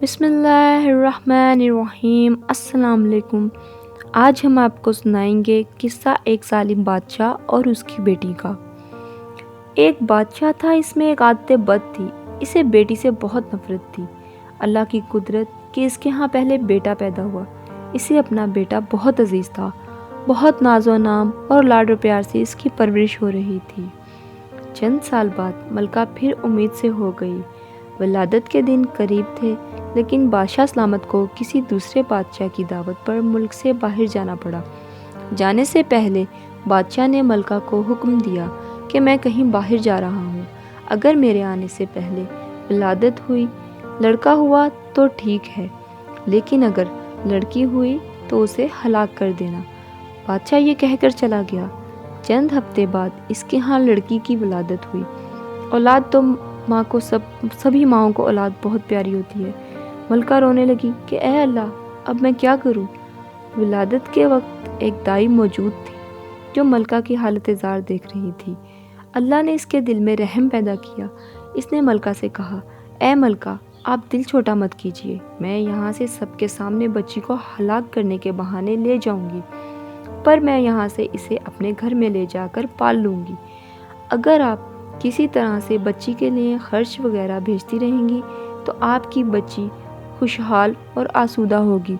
بسم اللہ الرحمن الرحیم۔ السلام علیکم۔ آج ہم آپ کو سنائیں گے قصہ ایک ظالم بادشاہ اور اس کی بیٹی کا۔ ایک بادشاہ تھا، اس میں ایک عادت بد تھی، اسے بیٹی سے بہت نفرت تھی۔ اللہ کی قدرت کہ اس کے ہاں پہلے بیٹا پیدا ہوا۔ اسے اپنا بیٹا بہت عزیز تھا، بہت ناز و نام اور لاڈ و پیار سے اس کی پرورش ہو رہی تھی۔ چند سال بعد ملکہ پھر امید سے ہو گئی۔ ولادت کے دن قریب تھے، لیکن بادشاہ سلامت کو کسی دوسرے بادشاہ کی دعوت پر ملک سے باہر جانا پڑا۔ جانے سے پہلے بادشاہ نے ملکہ کو حکم دیا کہ میں کہیں باہر جا رہا ہوں، اگر میرے آنے سے پہلے ولادت ہوئی، لڑکا ہوا تو ٹھیک ہے، لیکن اگر لڑکی ہوئی تو اسے ہلاک کر دینا۔ بادشاہ یہ کہہ کر چلا گیا۔ چند ہفتے بعد اس کے ہاں لڑکی کی ولادت ہوئی۔ اولاد تو ماں کو سبھی ماؤں کو اولاد بہت پیاری ہوتی ہے۔ ملکہ رونے لگی کہ اے اللہ، اب میں کیا کروں؟ ولادت کے وقت ایک دائی موجود تھی جو ملکہ کی حالت زار دیکھ رہی تھی۔ اللہ نے اس کے دل میں رحم پیدا کیا۔ اس نے ملکہ سے کہا، اے ملکہ، آپ دل چھوٹا مت کیجیے، میں یہاں سے سب کے سامنے بچی کو ہلاک کرنے کے بہانے لے جاؤں گی، پر میں یہاں سے اسے اپنے گھر میں لے جا کر پال لوں گی۔ اگر آپ کسی طرح سے بچی کے لیے خرچ وغیرہ بھیجتی رہیں گی تو آپ کی بچی خوشحال اور آسودہ ہوگی،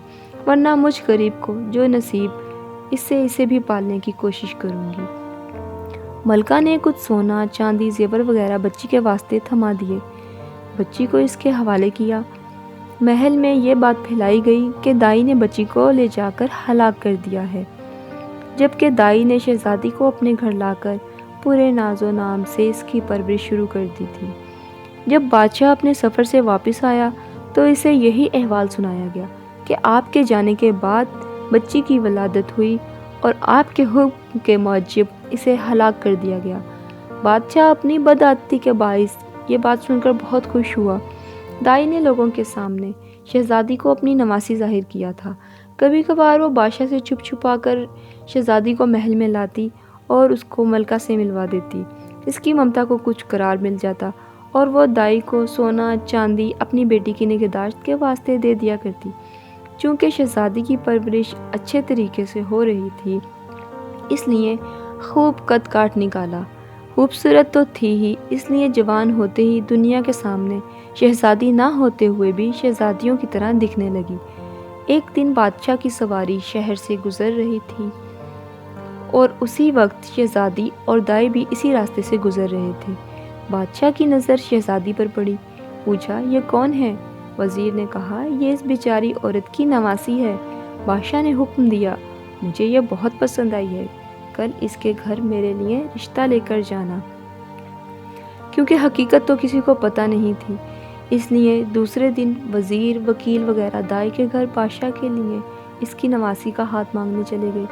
ورنہ مجھ غریب کو جو نصیب اسے بھی پالنے کی کوشش کروں گی۔ ملکہ نے کچھ سونا، چاندی، زیور وغیرہ بچی کے واسطے تھما دیے، بچی کو اس کے حوالے کیا۔ محل میں یہ بات پھیلائی گئی کہ دائی نے بچی کو لے جا کر ہلاک کر دیا ہے، جبکہ دائی نے شہزادی کو اپنے گھر لا کر پورے ناز و نام سے اس کی پرورش شروع کر دی تھی۔ جب بادشاہ اپنے سفر سے واپس آیا تو اسے یہی احوال سنایا گیا کہ آپ کے جانے کے بعد بچی کی ولادت ہوئی اور آپ کے حکم کے موجب اسے ہلاک کر دیا گیا۔ بادشاہ اپنی بدعادتی کے باعث یہ بات سن کر بہت خوش ہوا۔ دائی نے لوگوں کے سامنے شہزادی کو اپنی نوازی ظاہر کیا تھا۔ کبھی کبھار وہ بادشاہ سے چھپ چھپا کر شہزادی کو محل میں لاتی اور اس کو ملکہ سے ملوا دیتی۔ اس کی ممتا کو کچھ قرار مل جاتا اور وہ دائی کو سونا چاندی اپنی بیٹی کی نگہداشت کے واسطے دے دیا کرتی۔ چونکہ شہزادی کی پرورش اچھے طریقے سے ہو رہی تھی، اس لیے خوب قد کاٹ نکالا۔ خوبصورت تو تھی ہی، اس لیے جوان ہوتے ہی دنیا کے سامنے شہزادی نہ ہوتے ہوئے بھی شہزادیوں کی طرح دکھنے لگی۔ ایک دن بادشاہ کی سواری شہر سے گزر رہی تھی اور اسی وقت شہزادی اور دائی بھی اسی راستے سے گزر رہے تھے۔ بادشاہ کی نظر شہزادی پر پڑی، پوچھا، یہ کون ہے؟ وزیر نے کہا، یہ اس بیچاری عورت کی نواسی ہے۔ بادشاہ نے حکم دیا، مجھے یہ بہت پسند آئی ہے، کل اس کے گھر میرے لیے رشتہ لے کر جانا۔ کیونکہ حقیقت تو کسی کو پتہ نہیں تھی، اس لیے دوسرے دن وزیر، وکیل وغیرہ دائی کے گھر بادشاہ کے لیے اس کی نواسی کا ہاتھ مانگنے چلے گئے۔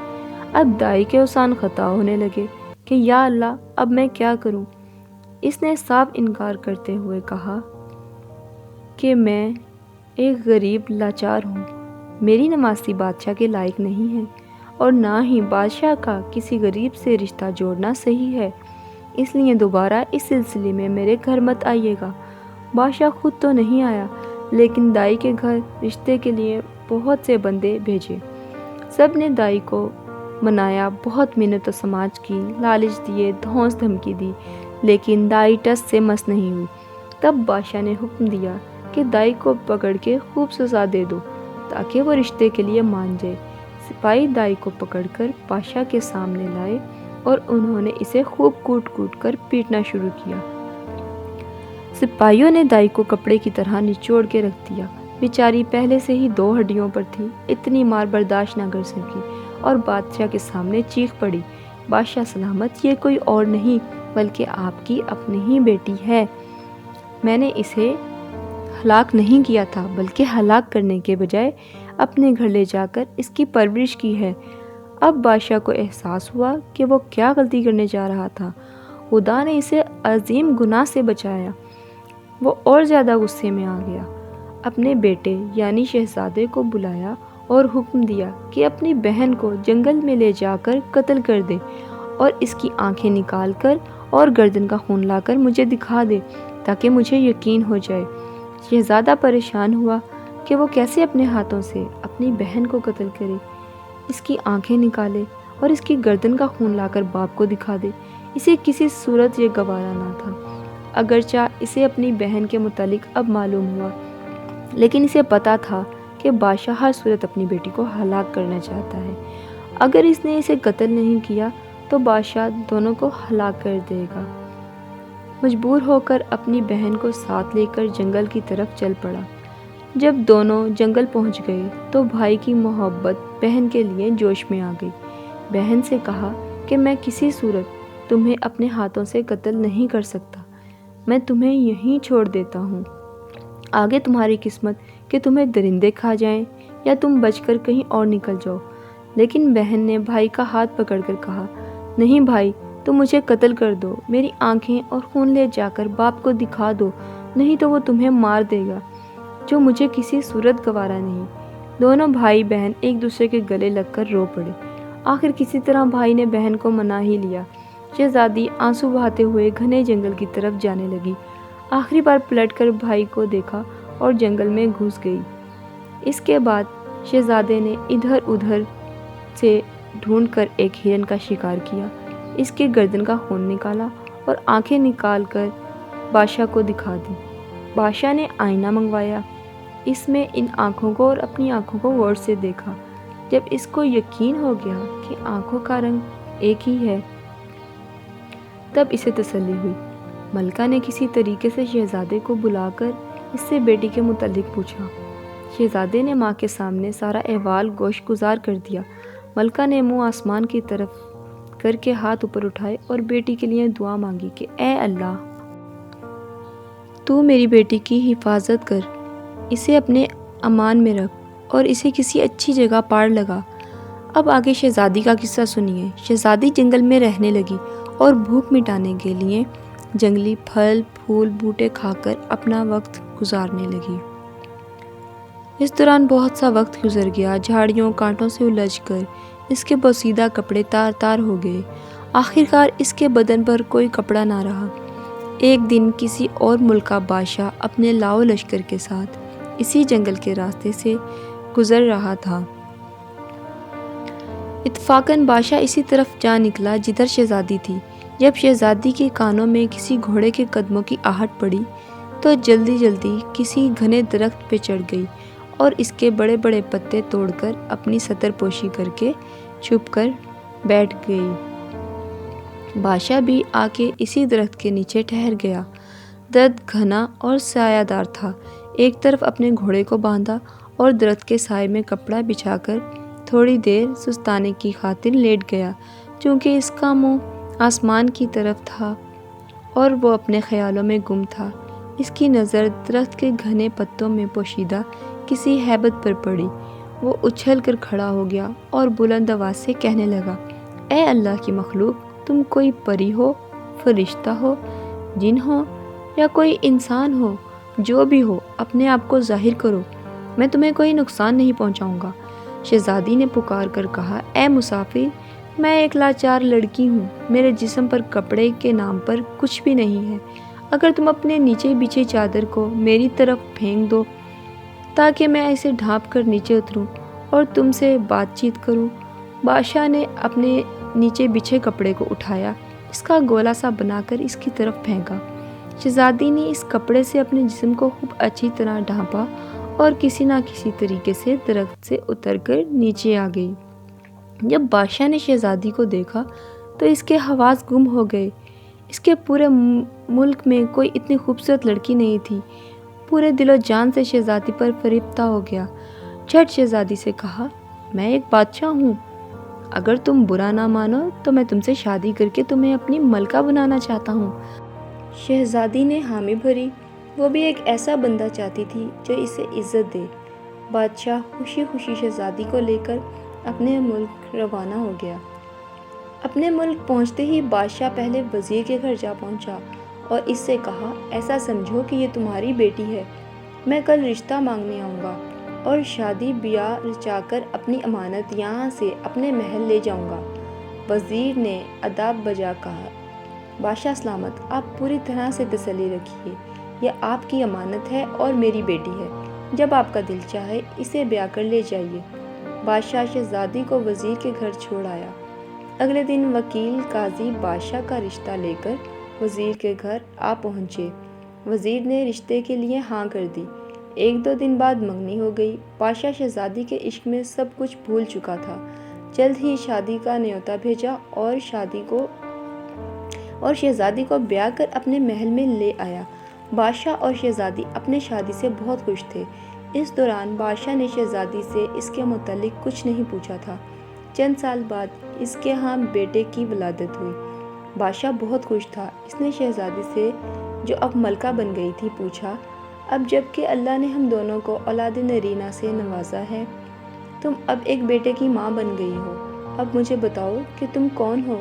اب دائی کے اوسان خطا ہونے لگے کہ یا اللہ، اب میں کیا کروں؟ اس نے صاف انکار کرتے ہوئے کہا کہ میں ایک غریب لاچار ہوں، میری نواسی بادشاہ کے لائق نہیں ہے، اور نہ ہی بادشاہ کا کسی غریب سے رشتہ جوڑنا صحیح ہے، اس لیے دوبارہ اس سلسلے میں میرے گھر مت آئیے گا۔ بادشاہ خود تو نہیں آیا، لیکن دائی کے گھر رشتے کے لیے بہت سے بندے بھیجے۔ سب نے دائی کو منایا، بہت منت و سماج کی، لالچ دیے، دھونس دھمکی دی، لیکن دائی ٹس سے مس نہیں ہوئی۔ تب بادشاہ نے حکم دیا کہ دائی کو پکڑ کے خوب سزا دے دو تاکہ وہ رشتے کے لیے مان جائے۔ سپاہی دائی کو پکڑ کر بادشاہ کے سامنے لائے اور انہوں نے اسے خوب کوٹ کوٹ کر پیٹنا شروع کیا۔ سپاہیوں نے دائی کو کپڑے کی طرح نچوڑ کے رکھ دیا۔ بیچاری پہلے سے ہی 2 ہڈیوں پر تھی، اتنی مار برداشت نہ کر سکی اور بادشاہ کے سامنے چیخ پڑی، بادشاہ سلامت، یہ کوئی اور نہیں بلکہ آپ کی اپنی ہی بیٹی ہے۔ میں نے اسے ہلاک نہیں کیا تھا، بلکہ ہلاک کرنے کے بجائے اپنے گھر لے جا کر اس کی پرورش کی ہے۔ اب بادشاہ کو احساس ہوا کہ وہ کیا غلطی کرنے جا رہا تھا۔ خدا نے اسے عظیم گناہ سے بچایا۔ وہ اور زیادہ غصے میں آ گیا، اپنے بیٹے یعنی شہزادے کو بلایا اور حکم دیا کہ اپنی بہن کو جنگل میں لے جا کر قتل کر دے اور اس کی آنکھیں نکال کر اور گردن کا خون لا کر مجھے دکھا دے تاکہ مجھے یقین ہو جائے۔ شہزادہ پریشان ہوا کہ وہ کیسے اپنے ہاتھوں سے اپنی بہن کو قتل کرے، اس کی آنکھیں نکالے اور اس کی گردن کا خون لا کر باپ کو دکھا دے۔ اسے کسی صورت یہ گوارا نہ تھا، اگرچہ اسے اپنی بہن کے متعلق اب معلوم ہوا، لیکن اسے پتا تھا کہ بادشاہ ہر صورت اپنی بیٹی کو ہلاک کرنا چاہتا ہے۔ اگر اس نے اسے قتل نہیں کیا تو بادشاہ دونوں کو ہلاک کر دے گا۔ مجبور ہو کر اپنی بہن کو ساتھ لے کر جنگل کی طرف چل پڑا۔ جب دونوں جنگل پہنچ گئے تو بھائی کی محبت بہن کے لیے جوش میں آ گئی۔ بہن سے کہا کہ میں کسی صورت تمہیں اپنے ہاتھوں سے قتل نہیں کر سکتا، میں تمہیں یہیں چھوڑ دیتا ہوں، آگے تمہاری قسمت کہ تمہیں درندے کھا جائیں یا تم بچ کر کہیں اور نکل جاؤ۔ لیکن بہن نے بھائی کا ہاتھ پکڑ کر کہا، نہیں بھائی، تم مجھے قتل کر دو، میری آنکھیں اور خون لے جا کر باپ کو دکھا دو، نہیں تو وہ تمہیں مار دے گا، جو مجھے کسی صورت گوارا نہیں۔ دونوں بھائی بہن ایک دوسرے کے گلے لگ کر رو پڑے۔ آخر کسی طرح بھائی نے بہن کو منا ہی لیا۔ شہزادی آنسو بہاتے ہوئے گھنے جنگل کی طرف جانے لگی۔ آخری بار پلٹ کر بھائی کو دیکھا اور جنگل میں گھس گئی۔ اس کے بعد شہزادے نے ادھر ادھر سے ڈھونڈ کر ایک ہرن کا شکار کیا، اس کے گردن کا خون نکالا اور آنکھیں نکال کر بادشاہ کو دکھا دی۔ بادشاہ نے آئینہ منگوایا، اس میں ان آنکھوں کو اور اپنی آنکھوں کو غور سے دیکھا۔ جب اس کو یقین ہو گیا کہ آنکھوں کا رنگ ایک ہی ہے، تب اسے تسلی ہوئی۔ ملکہ نے کسی طریقے سے شہزادے کو بلا کر اس سے بیٹی کے متعلق پوچھا۔ شہزادے نے ماں کے سامنے سارا احوال گوش گزار کر دیا۔ ملکہ نے منہ آسمان کی طرف کر کے ہاتھ اوپر اٹھائے اور بیٹی کے لیے دعا مانگی کہ اے اللہ، تو میری بیٹی کی حفاظت کر، اسے اپنے امان میں رکھ اور اسے کسی اچھی جگہ پار لگا۔ اب آگے شہزادی کا قصہ سنیے۔ شہزادی جنگل میں رہنے لگی اور بھوک مٹانے کے لیے جنگلی پھل پھول بوٹے کھا کر اپنا وقت گزارنے لگی۔ اس دوران بہت سا وقت گزر گیا۔ جھاڑیوں کانٹوں سے الجھ کر اس کے بوسیدہ کپڑے تار تار ہو گئے۔ آخرکار اس کے بدن پر کوئی کپڑا نہ رہا۔ ایک دن کسی اور ملک کا بادشاہ اپنے لاؤ لشکر کے ساتھ اسی جنگل کے راستے سے گزر رہا تھا۔ اتفاقاً بادشاہ اسی طرف جا نکلا جدھر شہزادی تھی۔ جب شہزادی کے کانوں میں کسی گھوڑے کے قدموں کی آہٹ پڑی تو جلدی جلدی کسی گھنے درخت پہ چڑھ گئی اور اس کے بڑے بڑے پتے توڑ کر اپنی ستر پوشی کر کے چھپ کر بیٹھ گئی۔ بادشاہ بھی آ کے اسی درخت کے نیچے ٹھہر گیا۔ درخت گھنا اور سایہ دار تھا۔ ایک طرف اپنے گھوڑے کو باندھا اور درخت کے سائے میں کپڑا بچھا کر تھوڑی دیر سستانے کی خاطر لیٹ گیا۔ چونکہ اس کا منہ آسمان کی طرف تھا اور وہ اپنے خیالوں میں گم تھا، اس کی نظر درخت کے گھنے پتوں میں پوشیدہ کسی ہیبت پر پڑی۔ وہ اچھل کر کھڑا ہو گیا اور بلند آواز سے کہنے لگا، اے اللہ کی مخلوق، تم کوئی پری ہو، فرشتہ ہو، جن ہو یا کوئی انسان ہو، جو بھی ہو اپنے آپ کو ظاہر کرو، میں تمہیں کوئی نقصان نہیں پہنچاؤں گا۔ شہزادی نے پکار کر کہا، اے مسافر، میں ایک لاچار لڑکی ہوں، میرے جسم پر کپڑے کے نام پر کچھ بھی نہیں ہے، اگر تم اپنے نیچے بچھی چادر کو میری طرف پھینک دو تاکہ میں اسے ڈھانپ کر نیچے اتروں اور تم سے بات چیت کروں۔ بادشاہ نے اپنے نیچے بچھے کپڑے کو اٹھایا، اس کا گولا سا بنا کر اس کی طرف پھینکا۔ شہزادی نے اس کپڑے سے اپنے جسم کو خوب اچھی طرح ڈھانپا اور کسی نہ کسی طریقے سے درخت سے اتر کر نیچے آ گئی۔ جب بادشاہ نے شہزادی کو دیکھا تو اس کے حواس گم ہو گئے۔ اس کے پورے ملک میں کوئی اتنی خوبصورت لڑکی نہیں تھی۔ پورے دل و جان سے شہزادی پر فریفتہ ہو گیا۔ جھٹ شہزادی سے کہا، میں ایک بادشاہ ہوں، اگر تم برا نہ مانو تو میں تم سے شادی کر کے تمہیں اپنی ملکہ بنانا چاہتا ہوں۔ شہزادی نے حامی بھری، وہ بھی ایک ایسا بندہ چاہتی تھی جو اسے عزت دے۔ بادشاہ خوشی خوشی شہزادی کو لے کر اپنے ملک روانہ ہو گیا۔ اپنے ملک پہنچتے ہی بادشاہ پہلے وزیر کے گھر جا پہنچا اور اس سے کہا، ایسا سمجھو کہ یہ تمہاری بیٹی ہے، میں کل رشتہ مانگنے آؤں گا اور شادی بیاہ رچا کر اپنی امانت یہاں سے اپنے محل لے جاؤں گا۔ وزیر نے ادب بجا کہا، بادشاہ سلامت، آپ پوری طرح سے تسلی رکھیے، یہ آپ کی امانت ہے اور میری بیٹی ہے، جب آپ کا دل چاہے اسے بیاہ کر لے جائیے۔ بادشاہ شہزادی کو وزیر کے گھر چھوڑ آیا۔ اگلے دن وکیل قاضی بادشاہ کا رشتہ لے کر وزیر کے گھر آ پہنچے۔ وزیر نے رشتے کے لیے ہاں کر دی۔ 1-2 دن بعد منگنی ہو گئی۔ بادشاہ شہزادی کے عشق میں سب کچھ بھول چکا تھا۔ جلد ہی شادی کا نیوتا بھیجا اور شہزادی کو بیاہ کر اپنے محل میں لے آیا۔ بادشاہ اور شہزادی اپنے شادی سے بہت خوش تھے۔ اس دوران بادشاہ نے شہزادی سے اس کے متعلق کچھ نہیں پوچھا تھا۔ چند سال بعد اس کے ہاں بیٹے کی ولادت ہوئی۔ بادشاہ بہت خوش تھا۔ اس نے شہزادی سے، جو اب ملکہ بن گئی تھی، پوچھا، اب جب کہ اللہ نے ہم دونوں کو اولاد نرینہ سے نوازا ہے، تم اب ایک بیٹے کی ماں بن گئی ہو، اب مجھے بتاؤ کہ تم کون ہو،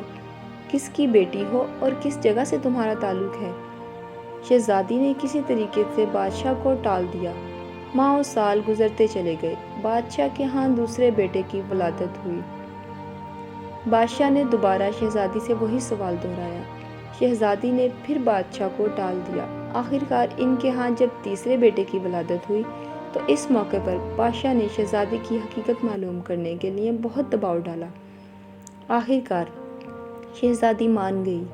کس کی بیٹی ہو اور کس جگہ سے تمہارا تعلق ہے؟ شہزادی نے کسی طریقے سے بادشاہ کو ٹال دیا۔ ماہ و سال گزرتے چلے گئے۔ بادشاہ کے ہاں دوسرے بیٹے کی ولادت ہوئی۔ بادشاہ نے دوبارہ شہزادی سے وہی سوال دہرایا۔ شہزادی نے پھر بادشاہ کو ٹال دیا۔ آخرکار ان کے ہاں جب تیسرے بیٹے کی ولادت ہوئی تو اس موقع پر بادشاہ نے شہزادی کی حقیقت معلوم کرنے کے لیے بہت دباؤ ڈالا۔ آخرکار شہزادی مان گئی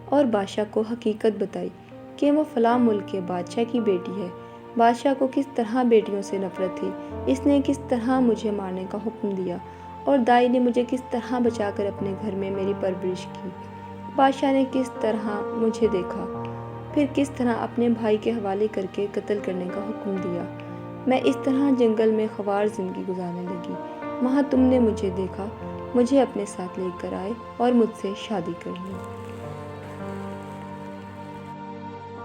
اور بادشاہ کو حقیقت بتائی کہ وہ فلاں ملک کے بادشاہ کی بیٹی ہے۔ بادشاہ کو کس طرح بیٹیوں سے نفرت تھی، اس نے کس طرح مجھے مارنے کا حکم دیا اور دائی نے مجھے کس طرح بچا کر اپنے گھر میں میری پرورش کی۔ بادشاہ نے کس طرح مجھے دیکھا، پھر کس طرح اپنے بھائی کے حوالے کر کے قتل کرنے کا حکم دیا۔ میں اس طرح جنگل میں خوار زندگی گزارنے لگی۔ وہاں تم نے مجھے دیکھا، مجھے اپنے ساتھ لے کر آئے اور مجھ سے شادی کر لی۔